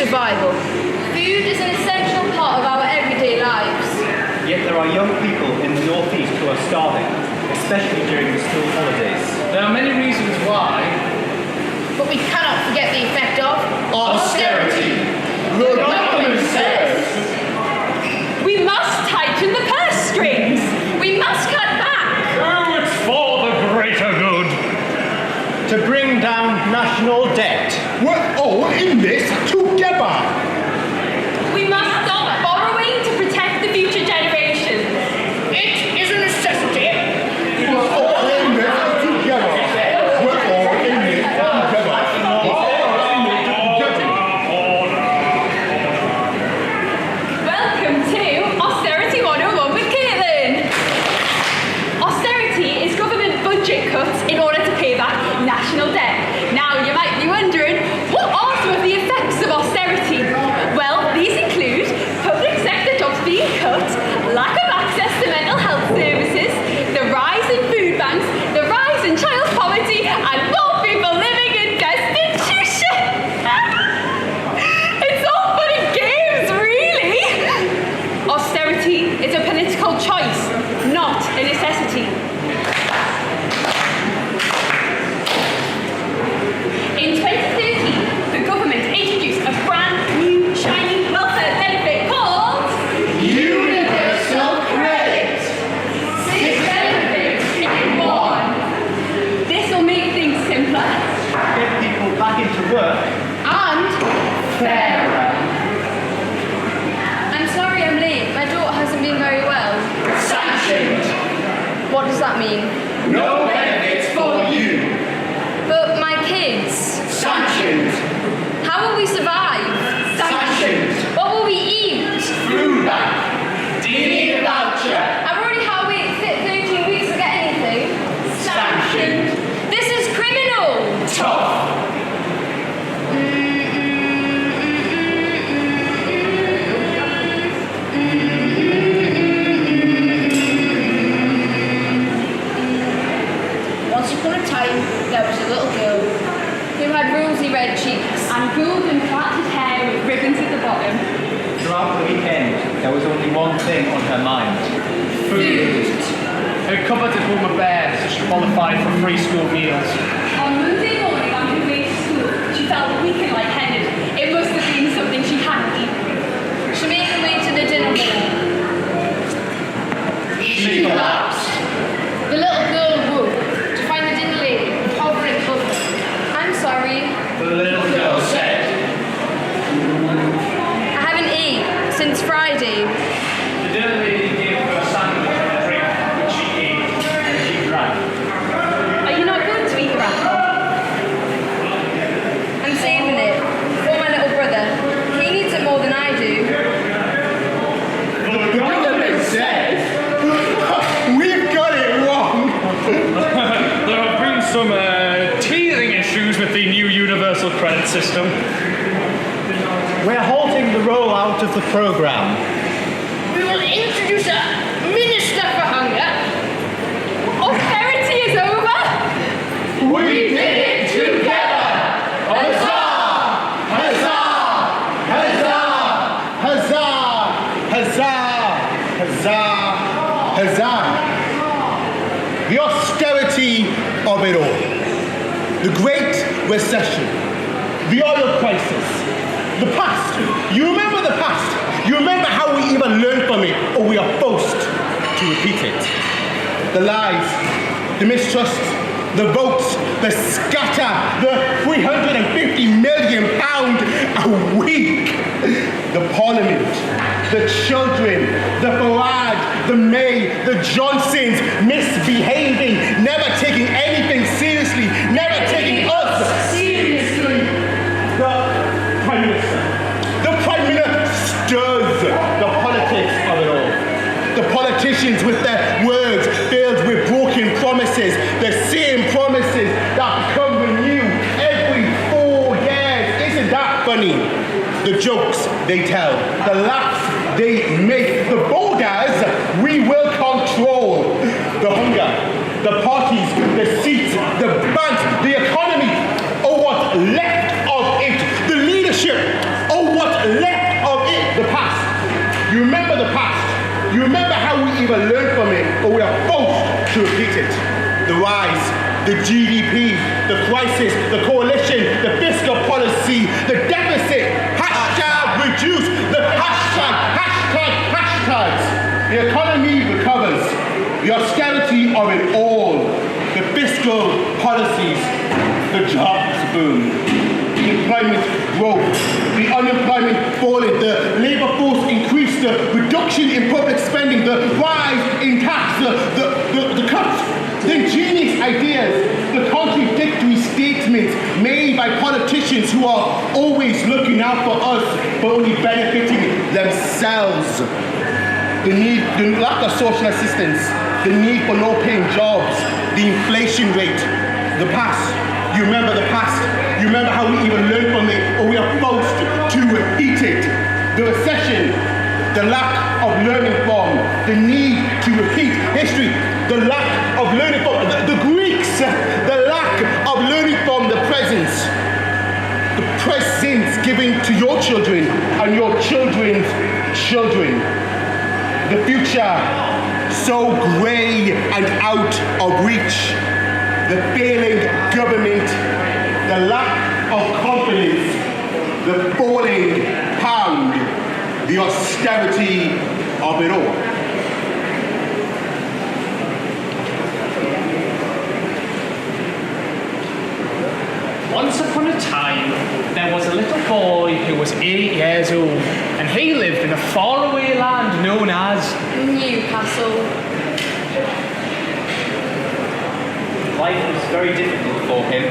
survival. Food is an essential part of our everyday lives. Yet there are young people in the northeast who are starving, especially during the school holidays. There are many reasons why. But we cannot forget the effect of Austerity. The government says We must tighten the purse strings. We must cut back. Oh, it's for the greater good. To bring down national debt. We're all in this together. We must stop borrowing to protect the future generations. it is a necessity. We're all in this together. We're all in this together. Welcome to Austerity 101 with Caitlin. Austerity is government budget cuts in order to pay back national debt. Now, you might be wondering, what are some of the effects of austerity? Well, these include public sector jobs being cut, lack of access to mental health services, the rise in food banks, the rise in child poverty, and more people living in destitution. It's all fun and games, really. Austerity is a political choice, not a necessity. In 2013, the government introduced a brand new shiny welfare benefit called Universal credit. 6 benefits in one. This will make things simpler Get people back into work. And fairer. I'm sorry I'm late. My daughter hasn't been very well. Sanctioned. What does that mean? No benefits for you. But my kids, Sanctioned. how will we survive? Sanctioned. What will we eat? Foodbank. Do you need a voucher? I've already had to wait 13 weeks to get anything. Sanctioned. This is criminal. Tough. Once upon a time, there was a little girl who had rosy red cheeks. And golden plaited hair with ribbons at the bottom. Throughout the weekend, there was only one thing on her mind. Food. Her cupboard had home a bear, so she qualified for free school meals. On Monday morning on her way to school, she felt weak and lightheaded. It must have been something she hadn't eaten. She made her way to the dinner hall. She collapsed. The little girl woke to find the dinner lady hovering above her. I'm sorry, The little girl said. I haven't eaten since Friday. The dinner lady gave her a sandwich and a drink, which she ate and she drank. Are you not going to eat your apple? I'm saving it for my little brother. He needs it more than I do. The government says. We've got it wrong. There have been some teething issues with the new universal credit system. We're halting the rollout of the programme. We will introduce a minister for hunger. Austerity is over. We did it together. Huzzah! Huzzah! Huzzah! Huzzah! Huzzah! Huzzah! Huzzah! The austerity of it all. The Great Recession. The oil crisis. The past. You remember the past. You remember how we either learned from it or we are forced to repeat it. The lies, the mistrust, the votes, the scatter, the £350 million a week. The Parliament, the children, the Farage, the May, the Johnsons misbehaving, never taking anything seriously, never taking us seriously. The Prime Minister. The Prime Minister stirs the politics of it all. The politicians with their words filled with broken promises, the same promises that come renewed every 4 years. Isn't that funny? The jokes they tell, the laughs they make, the borders we will control. The hunger, the parties, the seats, the banks, the economy, or what's left of it, the leadership, or what it. The rise, the GDP, the crisis, the coalition, the fiscal policy, the deficit, hashtag reduce, the hashtags. The economy recovers. The austerity of it all. The fiscal policies. The jobs boom. The employment growth. The unemployment falling. The labour force increase. The reduction in public spending. The rise in tax. The cuts. The ingenious ideas. The contradictory statements made by politicians who are always looking out for us but only benefiting themselves. The lack of social assistance, the need for low-paying jobs, the inflation rate, the past. You remember the past. You remember how we even learned from it, or we are forced to repeat it. The recession, the lack of learning from, the need to repeat history, the lack of learning from the Greeks, the lack of learning from the presents. The presents given to your children and your children's children. The future so grey and out of reach. The failing government, the lack of confidence, the falling pound, the austerity of it all. Once upon a time, there was a little boy who was 8 years old, and he lived in a faraway land known as Newcastle. Life was very difficult for him.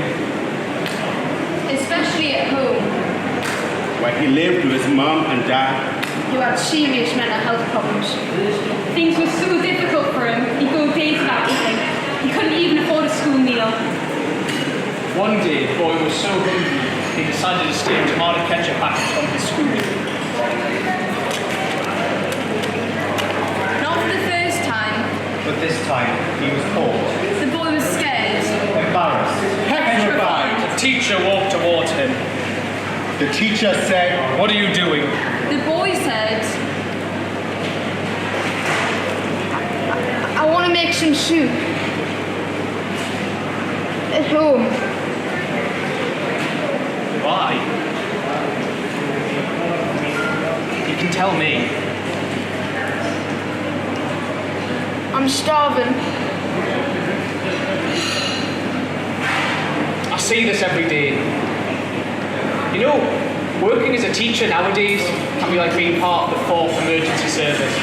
Especially at home, Where he lived with his mum and dad. who had serious mental health problems. Things were so difficult for him, he'd go days without eating. He couldn't even afford a school meal. one day the boy was so hungry he decided to steal tomato ketchup packets from his school. Not for the first time, But this time, he was caught, the boy was scared. embarrassed, Petrified. The teacher walked towards him. The teacher said, "What are you doing?" The boy said, I want to make some soup. At home. Why? You can tell me. I'm starving. I see this every day. You know, working as a teacher nowadays can be like being part of the 4th emergency service.